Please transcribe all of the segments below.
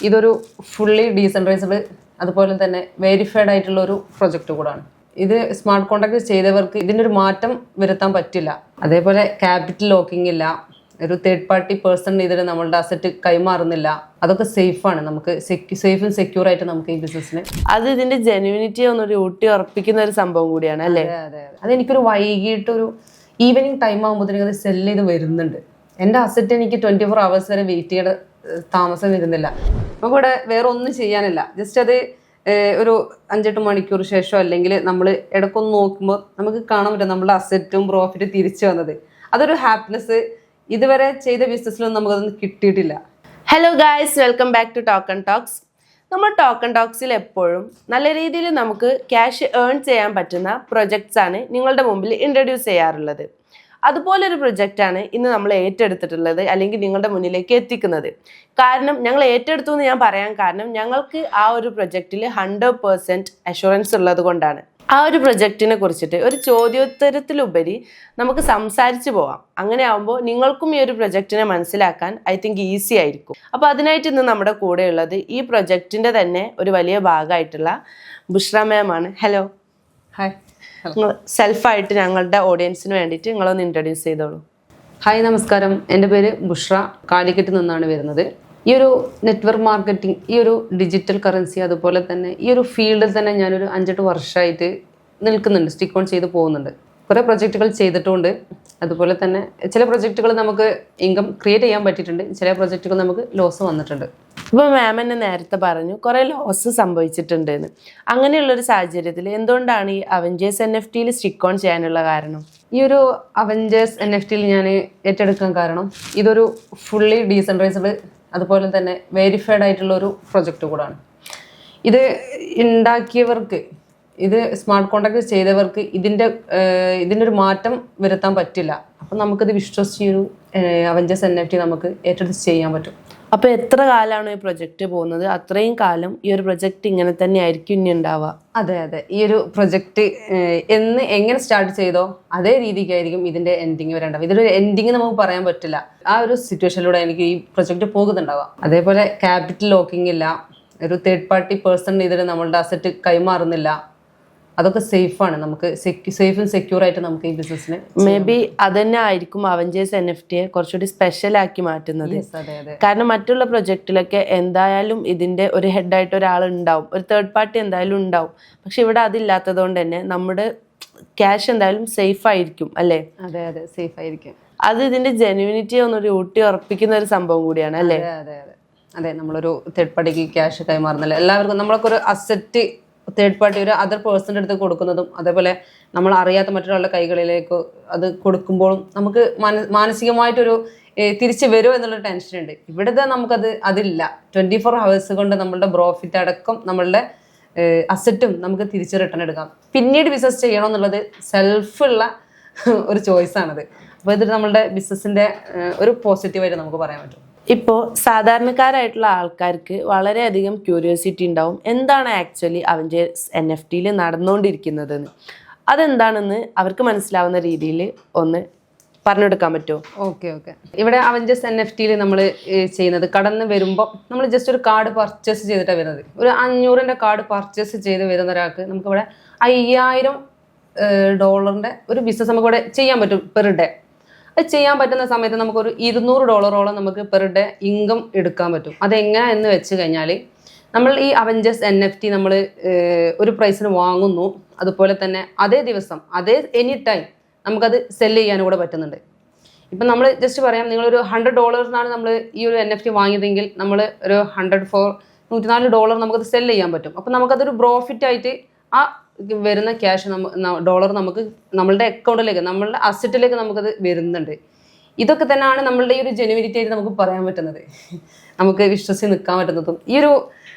ഇതൊരു ഫുള്ളി ഡീസെൻട്രൈസ്ഡ് അതുപോലെ തന്നെ വെരിഫൈഡ് ആയിട്ടുള്ള ഒരു പ്രൊജക്റ്റ് കൂടാണ്. ഇത് സ്മാർട്ട് കോൺട്രാക്ട് ചെയ്തവർക്ക് ഇതിൻ്റെ ഒരു മാറ്റം വരുത്താൻ പറ്റില്ല. അതേപോലെ ക്യാപിറ്റൽ ലോക്കിംഗ് ഇല്ല, ഒരു തേർഡ് പാർട്ടി പേഴ്സൺ ഇതിൽ നമ്മളുടെ അസറ്റ് കൈമാറുന്നില്ല. അതൊക്കെ സേഫാണ്, നമുക്ക് സേഫും സെക്യൂർ ആയിട്ട് നമുക്ക് ഈ ബിസിനസ്സിന്. അത് ഇതിന്റെ ജെന്യൂനിറ്റി ഒന്നൊരു ഊട്ടി ഉറപ്പിക്കുന്ന ഒരു സംഭവം കൂടിയാണ് അല്ലേ? അതെ. അതെനിക്കൊരു വൈകിട്ടൊരു ഈവനിങ് ടൈം ആകുമ്പോഴത്തേക്കും അത് സെല്ല് ചെയ്ത് വരുന്നുണ്ട്. എൻ്റെ അസറ്റ് എനിക്ക് 24 hours വരെ വെയിറ്റ് ചെയ്യേണ്ട താമസം വരുന്നില്ല. അപ്പോൾ ഇവിടെ വേറെ ഒന്നും ചെയ്യാനില്ല. ജസ്റ്റ് അത് ഒരു 5-8 മണിക്കൂർ ശേഷം അല്ലെങ്കിൽ നമ്മൾ ഇടയ്ക്കൊന്ന് നോക്കുമ്പോൾ നമുക്ക് കാണാൻ പറ്റും നമ്മുടെ അസറ്റും പ്രോഫിറ്റ് തിരിച്ചു വന്നത്. അതൊരു ഹാപ്പിനെസ് ഇതുവരെ ചെയ്ത ബിസിനസ്സിലൊന്നും നമുക്കതൊന്നും കിട്ടിയിട്ടില്ല. Hello guys, welcome back to Talk and Talks. നമ്മൾ ടോക്ക് ആൻഡ് ടോക്സിൽ എപ്പോഴും നല്ല രീതിയിൽ നമുക്ക് ക്യാഷ് ഏൺ ചെയ്യാൻ പറ്റുന്ന പ്രൊജക്ട്സ് ആണ് നിങ്ങളുടെ മുമ്പിൽ ഇൻട്രൊഡ്യൂസ് ചെയ്യാറുള്ളത്. അതുപോലൊരു പ്രൊജക്റ്റാണ് ഇന്ന് നമ്മൾ ഏറ്റെടുത്തിട്ടുള്ളത്, അല്ലെങ്കിൽ നിങ്ങളുടെ മുന്നിലേക്ക് എത്തിക്കുന്നത്. കാരണം ഞങ്ങൾ ഏറ്റെടുത്തു എന്ന് ഞാൻ പറയാൻ കാരണം ഞങ്ങൾക്ക് ആ ഒരു പ്രൊജക്റ്റിൽ 100% അഷുറൻസ് ഉള്ളത് കൊണ്ടാണ്. ആ ഒരു പ്രൊജക്റ്റിനെ കുറിച്ചിട്ട് ഒരു ചോദ്യോത്തരത്തിലുപരി നമുക്ക് സംസാരിച്ച് പോവാം. അങ്ങനെ ആകുമ്പോൾ നിങ്ങൾക്കും ഈ ഒരു പ്രൊജക്റ്റിനെ മനസ്സിലാക്കാൻ ഐ തിങ്ക് ഈസി ആയിരിക്കും. അപ്പോൾ അതിനായിട്ട് ഇന്ന് നമ്മുടെ കൂടെ ഉള്ളത് ഈ പ്രൊജക്റ്റിൻ്റെ തന്നെ ഒരു വലിയ ഭാഗമായിട്ടുള്ള ബുഷ്ര മാം ആണ്. ഹലോ. ഹായ്. നിങ്ങൾ സെൽഫായിട്ട് ഞങ്ങളുടെ ഓഡിയൻസിന് വേണ്ടിയിട്ട് നിങ്ങളൊന്ന് ഇൻട്രൊഡ്യൂസ് ചെയ്തോളൂ. ഹായ്, നമസ്കാരം. എൻ്റെ പേര് ബുഷ്ര, കാലിക്കറ്റ് നിന്നാണ് വരുന്നത്. ഈ ഒരു നെറ്റ്വർക്ക് മാർക്കറ്റിംഗ്, ഈ ഒരു ഡിജിറ്റൽ കറൻസി, അതുപോലെ തന്നെ ഈ ഒരു ഫീൽഡിൽ തന്നെ ഞാനൊരു 5-8 വർഷമായിട്ട് നിൽക്കുന്നുണ്ട്, സ്റ്റിക്ക് ഓൺ ചെയ്ത് പോകുന്നുണ്ട്. കുറേ പ്രൊജക്റ്റുകൾ ചെയ്തിട്ടുണ്ട്. അതുപോലെ തന്നെ ചില പ്രൊജക്റ്റുകൾ നമുക്ക് ഇൻകം ക്രിയേറ്റ് ചെയ്യാൻ പറ്റിയിട്ടുണ്ട്, ചില പ്രൊജക്റ്റുകൾ നമുക്ക് ലോസ് വന്നിട്ടുണ്ട്. ഇപ്പോൾ മാം എന്നെ നേരത്തെ പറഞ്ഞു കുറേ ലോസ് സംഭവിച്ചിട്ടുണ്ട് എന്ന്. അങ്ങനെയുള്ളൊരു സാഹചര്യത്തിൽ എന്തുകൊണ്ടാണ് ഈ അവഞ്ചേഴ്സ് NFT സ്റ്റിക്ക് ഓൺ ചെയ്യാനുള്ള കാരണം? ഈ ഒരു അവഞ്ചേഴ്സ് NFT ഞാൻ ഏറ്റെടുക്കാൻ കാരണം ഇതൊരു ഫുള്ളി ഡീസെൻട്രൈസ്ഡ് അതുപോലെ തന്നെ വെരിഫൈഡ് ആയിട്ടുള്ള ഒരു പ്രൊജക്റ്റ് കൂടാണ്. ഇത് ഉണ്ടാക്കിയവർക്ക്, ഇത് സ്മാർട്ട് കോൺട്രാക്ട് ചെയ്തവർക്ക് ഇതിൻ്റെ ഒരു മാറ്റം വരുത്താൻ പറ്റില്ല. അപ്പം നമുക്കിത് വിശ്വസിച്ച് ഒരു അവഞ്ചേഴ്സ് NFT നമുക്ക് ഏറ്റെടുത്ത് ചെയ്യാൻ പറ്റും. അപ്പോൾ എത്ര കാലമാണ് ഈ പ്രൊജക്റ്റ് പോകുന്നത്, അത്രയും കാലം ഈ ഒരു പ്രൊജക്റ്റ് ഇങ്ങനെ തന്നെ ആയിരിക്കും ഇനി ഉണ്ടാവുക? അതെ. ഈ ഒരു പ്രൊജക്റ്റ് എങ്ങനെ സ്റ്റാർട്ട് ചെയ്തോ അതേ രീതിക്കായിരിക്കും ഇതിൻ്റെ എൻഡിങ് വരേണ്ടത്. ഇതിലൊരു എൻഡിങ് നമുക്ക് പറയാൻ പറ്റില്ല. ആ ഒരു സിറ്റുവേഷനിലൂടെ എനിക്ക് ഈ പ്രൊജക്റ്റ് പോകുന്നുണ്ടാവുക. അതേപോലെ ക്യാപിറ്റൽ ലോക്കിംഗ് ഇല്ല, ഒരു തേർഡ് പാർട്ടി പേഴ്സൺ ഇതിൽ നമ്മളുടെ അസറ്റ് കൈമാറുന്നില്ല. അതൊക്കെ സേഫാണ്, നമുക്ക് സേഫും സെക്യൂർ ആയിട്ട് നമുക്ക് ഈ ബിസിനസ്സിന്. മേ ബി അതന്നെ ആയിരിക്കും അവഞ്ചേഴ്സ് NFT കുറച്ചുകൂടി സ്പെഷ്യൽ ആക്കി മാറ്റുന്നത്. കാരണം മറ്റുള്ള പ്രൊജക്റ്റിലൊക്കെ എന്തായാലും ഇതിന്റെ ഒരു ഹെഡായിട്ട് ഒരാൾ ഉണ്ടാവും, ഒരു തേർഡ് പാർട്ടി എന്തായാലും ഉണ്ടാവും. പക്ഷെ ഇവിടെ അതില്ലാത്തത് കൊണ്ട് തന്നെ നമ്മുടെ ക്യാഷ് എന്തായാലും സേഫ് ആയിരിക്കും അല്ലേ? അതെ, സേഫ് ആയിരിക്കും. അത് ഇതിന്റെ ജെന്യൂനിറ്റി ഒന്നൊരു ഊട്ടി ഉറപ്പിക്കുന്ന ഒരു സംഭവം കൂടിയാണ് അല്ലേ? അതെ. നമ്മളൊരു തേർഡ് പാർട്ടിക്ക് ക്യാഷ് കൈമാറുന്നില്ല. എല്ലാവർക്കും നമ്മളൊക്കെ ഒരു അസറ്റ് തേർഡ് പാർട്ടി ഒരു അതർ പേഴ്സൻ്റെ അടുത്ത് കൊടുക്കുന്നതും അതേപോലെ നമ്മൾ അറിയാത്ത മറ്റൊരാളുടെ കൈകളിലേക്ക് അത് കൊടുക്കുമ്പോഴും നമുക്ക് മാനസികമായിട്ടൊരു തിരിച്ച് വരുമോ എന്നുള്ള ടെൻഷനുണ്ട്. ഇവിടുത്തെ അതില്ല. 24 hours കൊണ്ട് നമ്മളുടെ പ്രോഫിറ്റ് അടക്കം നമ്മളുടെ അസറ്റും നമുക്ക് തിരിച്ച് റിട്ടേൺ എടുക്കാം. പിന്നീട് ബിസിനസ് ചെയ്യണമെന്നുള്ളത് സെൽഫുള്ള ഒരു ചോയ്സാണത്. അപ്പോൾ ഇത് നമ്മളുടെ ബിസിനസ്സിൻ്റെ ഒരു പോസിറ്റീവായിട്ട് നമുക്ക് പറയാൻ പറ്റും. ഇപ്പോൾ സാധാരണക്കാരായിട്ടുള്ള ആൾക്കാർക്ക് വളരെയധികം ക്യൂരിയോസിറ്റി ഉണ്ടാവും, എന്താണ് ആക്ച്വലി അവഞ്ചേഴ്സ് NFT നടന്നുകൊണ്ടിരിക്കുന്നതെന്ന്. അതെന്താണെന്ന് അവർക്ക് മനസ്സിലാവുന്ന രീതിയിൽ ഒന്ന് പറഞ്ഞെടുക്കാൻ പറ്റുമോ? ഓക്കെ. ഇവിടെ അവഞ്ചേഴ്സ് NFT നമ്മൾ ചെയ്യുന്നത്, കടന്ന് വരുമ്പോൾ നമ്മൾ ജസ്റ്റ് ഒരു കാർഡ് പർച്ചേസ് ചെയ്തിട്ടാണ് വരുന്നത്. ഒരു 500 കാർഡ് പർച്ചേസ് ചെയ്ത് വരുന്ന ഒരാൾക്ക് നമുക്കിവിടെ $5000 ഒരു ബിസിനസ് നമുക്കിവിടെ ചെയ്യാൻ പറ്റും പെർ ഡേ. അത് ചെയ്യാൻ പറ്റുന്ന സമയത്ത് നമുക്കൊരു $200 നമുക്ക് പെർ ഡേ ഇൻകം എടുക്കാൻ പറ്റും. അതെങ്ങനെ എന്ന് വെച്ച് കഴിഞ്ഞാൽ, നമ്മൾ ഈ അവഞ്ചേഴ്സ് NFT നമ്മൾ ഒരു പ്രൈസിന് വാങ്ങുന്നു, അതുപോലെ തന്നെ അതേ ദിവസം എനി ടൈം നമുക്കത് സെല്ല് ചെയ്യാനും കൂടെ പറ്റുന്നുണ്ട്. ഇപ്പം നമ്മൾ ജസ്റ്റ് പറയാം, നിങ്ങളൊരു $100 നമ്മൾ ഈ ഒരു NFT വാങ്ങിയതെങ്കിൽ നമ്മൾ ഒരു $104 നമുക്കത് സെല്ല് ചെയ്യാൻ പറ്റും. അപ്പം നമുക്കതൊരു പ്രോഫിറ്റായിട്ട് ആ വരുന്ന ക്യാഷ് ഡോളർ നമുക്ക് നമ്മളുടെ അക്കൗണ്ടിലേക്ക്, നമ്മളുടെ അസറ്റിലേക്ക് നമുക്കത് വരുന്നുണ്ട്. ഇതൊക്കെ തന്നെയാണ് നമ്മളുടെ ഈ ഒരു ജെനുവിനിറ്റി ആയിട്ട് നമുക്ക് പറയാൻ പറ്റുന്നത്, നമുക്ക് വിശ്വസിച്ച് നിൽക്കാൻ പറ്റുന്നതും. ഈ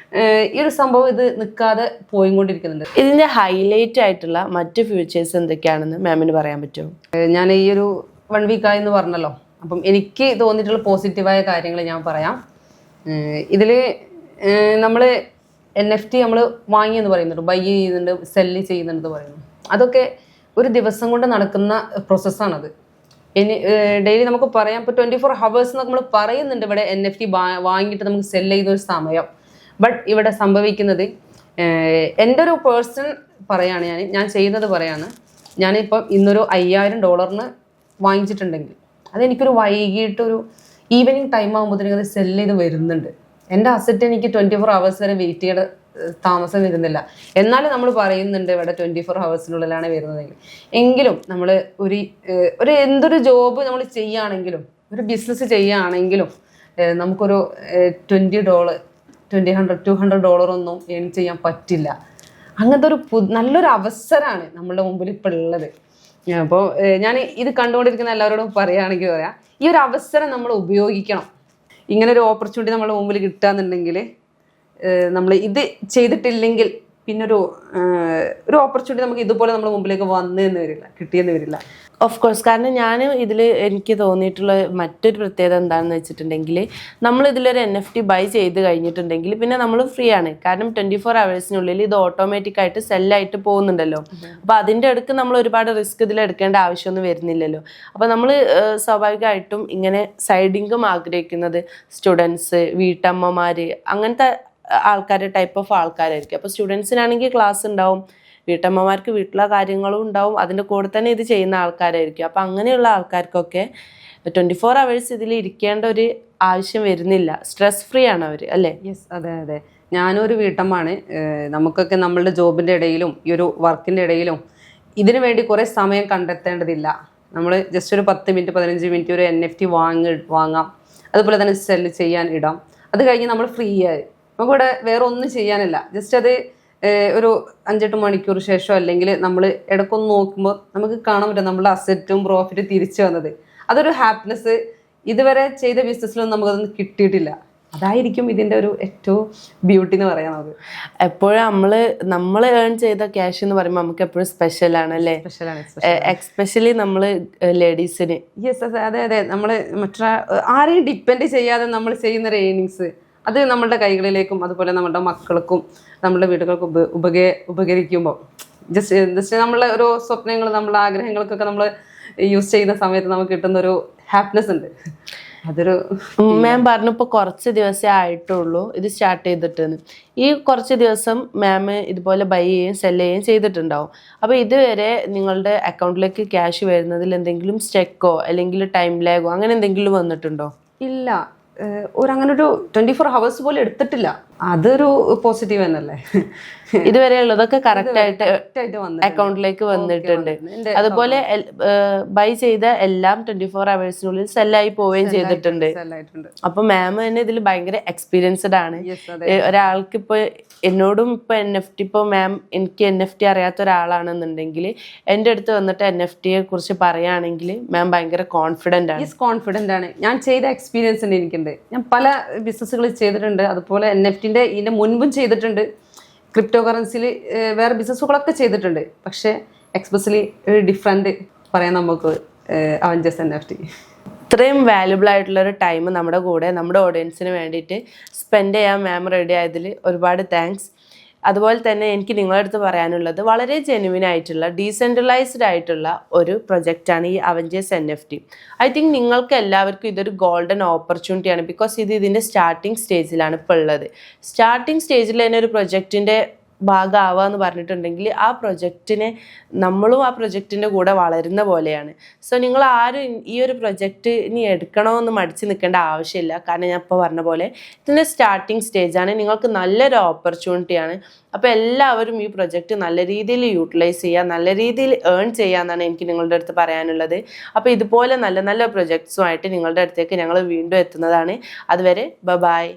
ഒരു സംഭവം ഇത് നിൽക്കാതെ പോയിക്കൊണ്ടിരിക്കുന്നുണ്ട്. ഇതിന്റെ ഹൈലൈറ്റ് ആയിട്ടുള്ള മറ്റ് ഫ്യൂച്ചേഴ്സ് എന്തൊക്കെയാണെന്ന് മാമിന് പറയാൻ പറ്റുമോ? ഞാൻ ഈ ഒരു 1 വീക്കായി എന്ന് പറഞ്ഞല്ലോ, അപ്പം എനിക്ക് തോന്നിയിട്ടുള്ള പോസിറ്റീവായ കാര്യങ്ങൾ ഞാൻ പറയാം. ഇതിൽ നമ്മൾ NFT നമ്മൾ വാങ്ങിയെന്ന് പറയുന്നുണ്ട്, ബൈ ചെയ്യുന്നുണ്ട്, സെല്ല് ചെയ്യുന്നുണ്ടെന്ന് പറയുന്നു. അതൊക്കെ ഒരു ദിവസം കൊണ്ട് നടക്കുന്ന പ്രോസസ്സാണത്. ഇനി ഡെയിലി നമുക്ക് പറയാം, ഇപ്പോൾ 24 hours നമ്മൾ പറയുന്നുണ്ട് ഇവിടെ NFT വാങ്ങിയിട്ട് നമുക്ക് സെല് ചെയ്യുന്ന ഒരു സമയം. ബട്ട് ഇവിടെ സംഭവിക്കുന്നത്, എൻ്റെ ഒരു പേഴ്സൺ പറയാണ്, ഞാൻ ചെയ്യുന്നത് പറയാണ്, ഞാനിപ്പം ഇന്നൊരു $5000 വാങ്ങിച്ചിട്ടുണ്ടെങ്കിൽ അതെനിക്കൊരു വൈകിട്ടൊരു ഈവനിങ് ടൈം ആകുമ്പോഴത്തേക്കും അത് സെല് ചെയ്ത് വരുന്നുണ്ട്. എൻ്റെ അസറ്റ് എനിക്ക് 24 hours വരെ വെയിറ്റ് ചെയ്യേണ്ട താമസം വരുന്നില്ല. എന്നാലും നമ്മൾ പറയുന്നുണ്ട് ഇവിടെ 24 hours വരുന്നതെങ്കിൽ. എങ്കിലും നമ്മൾ ഒരു എന്തൊരു ജോബ് നമ്മൾ ചെയ്യുകയാണെങ്കിലും, ഒരു ബിസിനസ് ചെയ്യുകയാണെങ്കിലും നമുക്കൊരു $20, $100, $200 ഒന്നും ഏൺ ചെയ്യാൻ പറ്റില്ല. അങ്ങനത്തെ ഒരു നല്ലൊരു അവസരമാണ് നമ്മളുടെ മുമ്പിൽ ഇപ്പോൾ ഉള്ളത്. അപ്പോൾ ഞാൻ ഇത് കണ്ടുകൊണ്ടിരിക്കുന്ന എല്ലാവരോടും പറയുകയാണെങ്കിൽ പറയാം, ഈ ഒരു അവസരം നമ്മൾ ഉപയോഗിക്കണം. ഇങ്ങനെ ഒരു ഓപ്പർച്യൂണിറ്റി നമ്മുടെ മുമ്പിൽ കിട്ടുകയെന്നുണ്ടെങ്കിൽ, നമ്മൾ ഇത് ചെയ്തിട്ടില്ലെങ്കിൽ പിന്നൊരു ഓപ്പർച്യൂണിറ്റി നമുക്ക് ഇതുപോലെ നമ്മുടെ മുമ്പിലേക്ക് വന്നെന്ന് വരില്ല, കിട്ടിയെന്ന് വരില്ല. Of course. കാരണം ഞാൻ ഇതിൽ എനിക്ക് തോന്നിയിട്ടുള്ള മറ്റൊരു പ്രത്യേകത എന്താണെന്ന് വെച്ചിട്ടുണ്ടെങ്കിൽ, നമ്മൾ ഇതിലൊരു NFT ബൈ ചെയ്ത് കഴിഞ്ഞിട്ടുണ്ടെങ്കിൽ പിന്നെ നമ്മൾ ഫ്രീ ആണ്. കാരണം 24 hours ഇത് ഓട്ടോമാറ്റിക്കായിട്ട് സെല്ലായിട്ട് പോകുന്നുണ്ടല്ലോ. അപ്പോൾ അതിൻ്റെ അടുക്ക് നമ്മൾ ഒരുപാട് റിസ്ക് ഇതിൽ എടുക്കേണ്ട ആവശ്യമൊന്നും വരുന്നില്ലല്ലോ. അപ്പോൾ നമ്മൾ സ്വാഭാവികമായിട്ടും ഇങ്ങനെ സൈഡ് ഇൻകം ആഗ്രഹിക്കുന്നത് സ്റ്റുഡൻസ്, വീട്ടമ്മമാർ, അങ്ങനത്തെ ടൈപ്പ് ഓഫ് ആൾക്കാരായിരിക്കും. അപ്പോൾ സ്റ്റുഡൻസിനാണെങ്കിൽ ക്ലാസ് ഉണ്ടാവും, വീട്ടമ്മമാർക്ക് വീട്ടിലെ കാര്യങ്ങളും ഉണ്ടാവും, അതിൻ്റെ കൂടെ തന്നെ ഇത് ചെയ്യുന്ന ആൾക്കാരായിരിക്കും. അപ്പം അങ്ങനെയുള്ള ആൾക്കാർക്കൊക്കെ 24 hours ഇതിൽ ഇരിക്കേണ്ട ഒരു ആവശ്യം വരുന്നില്ല. സ്ട്രെസ് ഫ്രീ ആണ് അവർ, അല്ലേ? യെസ്, അതെ അതെ. ഞാനും ഒരു വീട്ടമ്മാണ്. നമുക്കൊക്കെ നമ്മളുടെ ജോബിൻ്റെ ഇടയിലും ഈ ഒരു വർക്കിൻ്റെ ഇടയിലും ഇതിനു വേണ്ടി കുറേ സമയം കണ്ടെത്തേണ്ടതില്ല. നമ്മൾ ജസ്റ്റ് ഒരു 10 minute 15 minute ഒരു NFT വാങ്ങാം, അതുപോലെ തന്നെ സെല്ല് ചെയ്യാൻ ഇടാം. അത് കഴിഞ്ഞ് നമ്മൾ ഫ്രീ ആയി, നമുക്കിവിടെ വേറെ ഒന്നും ചെയ്യാനില്ല. ജസ്റ്റ് അത് ഒരു 5-8 മണിക്കൂർ ശേഷം അല്ലെങ്കിൽ നമ്മൾ ഇടയ്ക്കൊന്ന് നോക്കുമ്പോൾ നമുക്ക് കാണാൻ പറ്റും നമ്മളുടെ അസറ്റും പ്രോഫിറ്റ് തിരിച്ചു വന്നത്. അതൊരു ഹാപ്പിനെസ് ഇതുവരെ ചെയ്ത ബിസിനസ്സിലൊന്നും നമുക്കതൊന്നും കിട്ടിയിട്ടില്ല. അതായിരിക്കും ഇതിൻ്റെ ഒരു ഏറ്റവും ബ്യൂട്ടി എന്ന് പറയാം. നമുക്ക് എപ്പോഴും നമ്മൾ ഏൺ ചെയ്ത ക്യാഷ് എന്ന് പറയുമ്പോൾ നമുക്ക് എപ്പോഴും സ്പെഷ്യലാണ്, അല്ലേ? എക്സ്പെഷ്യലി നമ്മൾ ലേഡീസിന്. യെസ്, അതെ അതെ. നമ്മൾ ആരെയും ഡിപ്പെൻഡ് ചെയ്യാതെ നമ്മൾ ചെയ്യുന്ന ഒരു ഏണിങ്സ്, അത് നമ്മളുടെ കൈകളിലേക്കും അതുപോലെ നമ്മുടെ മക്കൾക്കും നമ്മുടെ വീടുകൾക്കും ഉപകരിക്കുമ്പോൾ ജസ്റ്റ് നമ്മളെ ഓരോ സ്വപ്നങ്ങൾ, നമ്മളെ ആഗ്രഹങ്ങൾക്കൊക്കെ നമ്മൾ യൂസ് ചെയ്യുന്ന സമയത്ത് നമുക്ക് കിട്ടുന്ന ഒരു ഹാപ്പിനെസ് ഉണ്ട്. അതൊരു മാം പറഞ്ഞു ഇപ്പോൾ കുറച്ച് ദിവസമേ ആയിട്ടുള്ളൂ ഇത് സ്റ്റാർട്ട് ചെയ്തിട്ടെന്ന്. ഈ കുറച്ച് ദിവസം മാം ഇതുപോലെ ബൈ ചെയ്യുകയും സെല് ചെയ്യുകയും ചെയ്തിട്ടുണ്ടാവും. അപ്പോൾ ഇതുവരെ നിങ്ങളുടെ അക്കൗണ്ടിലേക്ക് ക്യാഷ് വരുന്നതിൽ എന്തെങ്കിലും സ്റ്റെക്കോ അല്ലെങ്കിൽ ടൈം ലാഗോ അങ്ങനെ എന്തെങ്കിലും വന്നിട്ടുണ്ടോ? ഇല്ല, അങ്ങനെ ഒരു 24 hours പോലും എടുത്തിട്ടില്ല. അതൊരു പോസിറ്റീവ് തന്നെയല്ലേ. ഇതുവരെ ഉള്ളതൊക്കെ കറക്റ്റ് ആയിട്ട് അക്കൗണ്ടിലേക്ക് വന്നിട്ടുണ്ട്. അതുപോലെ ബൈ ചെയ്ത എല്ലാം 24 hours സെല്ലായി പോവുകയും ചെയ്തിട്ടുണ്ട്. അപ്പൊ മാം തന്നെ ഇതിൽ ഭയങ്കര എക്സ്പീരിയൻസ്ഡ് ആണ്. ഒരാൾക്ക് ഇപ്പൊ എന്നോടും ഇപ്പൊ NFT, ഇപ്പോൾ മാം എനിക്ക് NFT അറിയാത്ത ഒരാളാണെന്നുണ്ടെങ്കിൽ എൻ്റെ അടുത്ത് വന്നിട്ട് NFTയെ കുറിച്ച് പറയുകയാണെങ്കിൽ മാം ഭയങ്കര കോൺഫിഡൻ്റ് ആണ്. ഞാൻ ചെയ്ത എക്സ്പീരിയൻസ് ഉണ്ട്, എനിക്കുണ്ട്. ഞാൻ പല ബിസിനസ്സുകൾ ചെയ്തിട്ടുണ്ട്, അതുപോലെ NFT-ൻ്റെ ഇതിൻ്റെ മുൻപും ചെയ്തിട്ടുണ്ട്. ക്രിപ്റ്റോ കറൻസിയിൽ വേറെ ബിസിനസ്സുകളൊക്കെ ചെയ്തിട്ടുണ്ട്. പക്ഷേ എക്സ്പെഷ്യലി ഒരു ഡിഫറെൻറ്റ് പറയാൻ നമുക്ക് അവഞ്ചേഴ്സ് NFT. ഇത്രയും വാല്യുബിൾ ആയിട്ടുള്ളൊരു ടൈം നമ്മുടെ കൂടെ നമ്മുടെ ഓഡിയൻസിന് വേണ്ടിയിട്ട് സ്പെൻഡ് ചെയ്യാൻ മാം റെഡി ആയതിൽ ഒരുപാട് താങ്ക്സ്. അതുപോലെ തന്നെ എനിക്ക് നിങ്ങളുടെ അടുത്ത് പറയാനുള്ളത്, വളരെ ജെന്യുവിൻ ആയിട്ടുള്ള ഡീസെൻട്രലൈസ്ഡ് ആയിട്ടുള്ള ഒരു പ്രൊജക്റ്റാണ് ഈ അവഞ്ചേഴ്സ് NFT. ഐ തിങ്ക് നിങ്ങൾക്ക് എല്ലാവർക്കും ഇതൊരു ഗോൾഡൻ ഓപ്പർച്യൂണിറ്റിയാണ്. ബിക്കോസ് ഇതിൻ്റെ സ്റ്റാർട്ടിങ് സ്റ്റേജിലാണ് ഇപ്പോൾ ഉള്ളത്. സ്റ്റാർട്ടിങ് സ്റ്റേജിൽ തന്നെ ഒരു പ്രൊജക്റ്റിൻ്റെ ഭാഗമാവുക എന്ന് പറഞ്ഞിട്ടുണ്ടെങ്കിൽ ആ പ്രൊജക്റ്റിനെ നമ്മളും ആ പ്രൊജക്റ്റിൻ്റെ കൂടെ വളരുന്ന പോലെയാണ്. സോ നിങ്ങൾ ആരും ഈ ഒരു പ്രൊജക്റ്റ് ഇനി എടുക്കണമെന്ന് മടിച്ച് നിൽക്കേണ്ട ആവശ്യമില്ല. കാരണം ഞാൻ ഇപ്പോൾ പറഞ്ഞ പോലെ ഇതിൻ്റെ സ്റ്റാർട്ടിങ് സ്റ്റേജാണ്, നിങ്ങൾക്ക് നല്ലൊരു ഓപ്പർച്യൂണിറ്റിയാണ്. അപ്പോൾ എല്ലാവരും ഈ പ്രൊജക്റ്റ് നല്ല രീതിയിൽ യൂട്ടിലൈസ് ചെയ്യുക, നല്ല രീതിയിൽ ഏൺ ചെയ്യുക എന്നാണ് എനിക്ക് നിങ്ങളുടെ അടുത്ത് പറയാനുള്ളത്. അപ്പോൾ ഇതുപോലെ നല്ല നല്ല പ്രൊജക്ട്സുമായിട്ട് നിങ്ങളുടെ അടുത്തേക്ക് ഞങ്ങൾ വീണ്ടും എത്തുന്നതാണ്. അതുവരെ ബൈ.